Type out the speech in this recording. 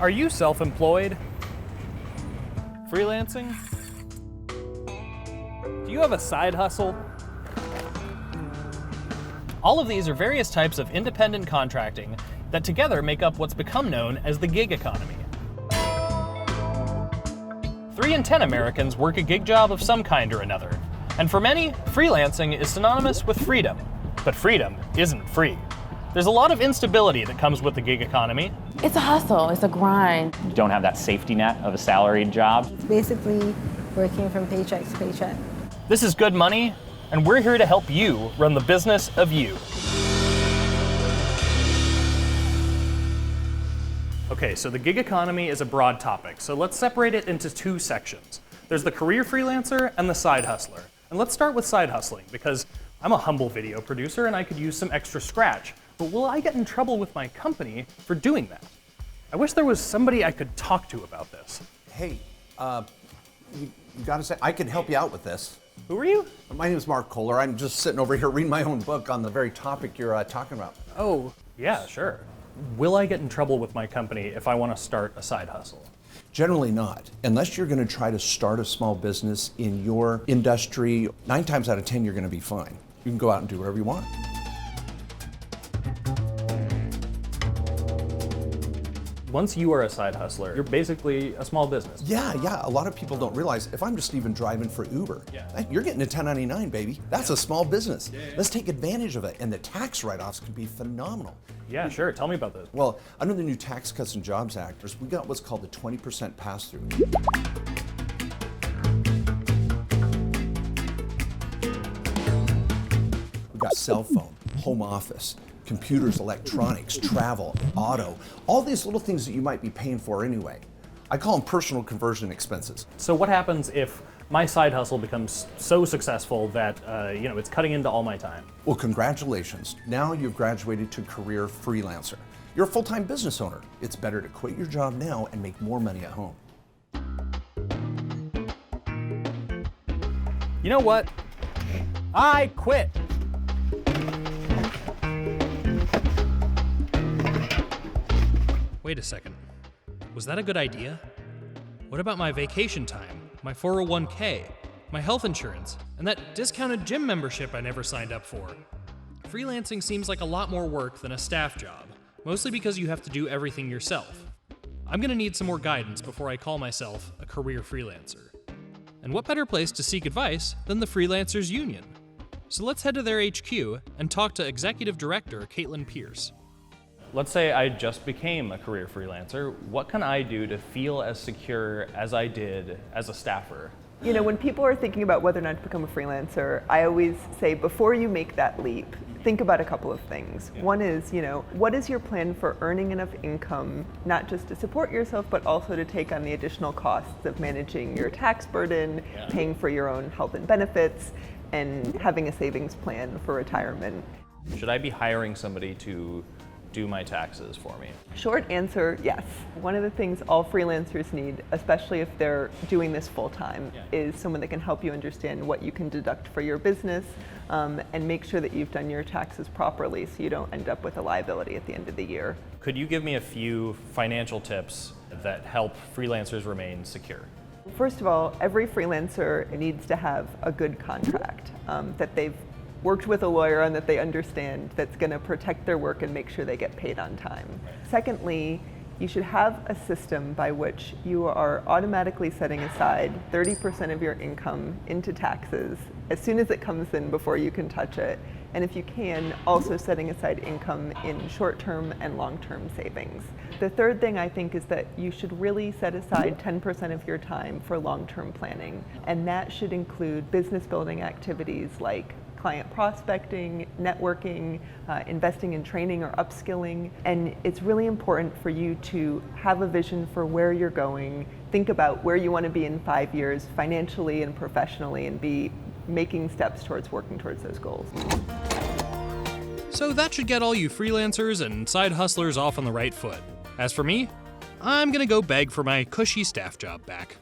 Are you self-employed? Freelancing? Do you have a side hustle? All of these are various types of independent contracting that together make up what's become known as the gig economy. 3 in 10 Americans work a gig job of some kind or another. And for many, freelancing is synonymous with freedom. But freedom isn't free. There's a lot of instability that comes with the gig economy. It's a hustle, it's a grind. You don't have that safety net of a salaried job. It's basically working from paycheck to paycheck. This is Good Money, and we're here to help you run the business of you. Okay, so the gig economy is a broad topic, so let's separate it into 2 sections. There's the career freelancer and the side hustler. And let's start with side hustling, because I'm a humble video producer and I could use some extra scratch. But will I get in trouble with my company for doing that? I wish there was somebody I could talk to about this. Hey, you gotta say, I can help you out with this. Who are you? My name is Mark Kohler. I'm just sitting over here reading my own book on the very topic you're talking about. Oh, yeah, sure. Will I get in trouble with my company if I want to start a side hustle? Generally not, unless you're gonna try to start a small business in your industry. 9 times out of 10, you're gonna be fine. You can go out and do whatever you want. Once you are a side hustler, you're basically a small business. Yeah. A lot of people don't realize if I'm just even driving for Uber, you're getting a 1099, baby. That's a small business. Let's take advantage of it. And the tax write-offs can be phenomenal. Yeah, sure. Tell me about this. Well, under the new Tax Cuts and Jobs Act, we got what's called the 20% pass-through. We've got cell phone, home office, computers, electronics, travel, auto, all these little things that you might be paying for anyway. I call them personal conversion expenses. So what happens if my side hustle becomes so successful that it's cutting into all my time? Well, congratulations. Now you've graduated to career freelancer. You're a full-time business owner. It's better to quit your job now and make more money at home. You know what? I quit. Wait a second. Was that a good idea? What about my vacation time, my 401k, my health insurance, and that discounted gym membership I never signed up for? Freelancing seems like a lot more work than a staff job, mostly because you have to do everything yourself. I'm gonna need some more guidance before I call myself a career freelancer. And what better place to seek advice than the Freelancers Union? So let's head to their HQ and talk to Executive Director Caitlin Pierce. Let's say I just became a career freelancer. What can I do to feel as secure as I did as a staffer? You know, when people are thinking about whether or not to become a freelancer, I always say before you make that leap, think about a couple of things. One is, what is your plan for earning enough income, not just to support yourself, but also to take on the additional costs of managing your tax burden, paying for your own health and benefits, and having a savings plan for retirement. Should I be hiring somebody to do my taxes for me? Short answer, yes. One of the things all freelancers need, especially if they're doing this full time, is someone that can help you understand what you can deduct for your business and make sure that you've done your taxes properly so you don't end up with a liability at the end of the year. Could you give me a few financial tips that help freelancers remain secure? First of all, every freelancer needs to have a good contract that they've worked with a lawyer on, that they understand, that's going to protect their work and make sure they get paid on time. Secondly, you should have a system by which you are automatically setting aside 30% of your income into taxes as soon as it comes in before you can touch it. And if you can, also setting aside income in short-term and long-term savings. The third thing I think is that you should really set aside 10% of your time for long-term planning. And that should include business building activities like client prospecting, networking, investing in training or upskilling. And it's really important for you to have a vision for where you're going, think about where you want to be in 5 years financially and professionally, and be making steps towards working towards those goals. So that should get all you freelancers and side hustlers off on the right foot. As for me, I'm gonna go beg for my cushy staff job back.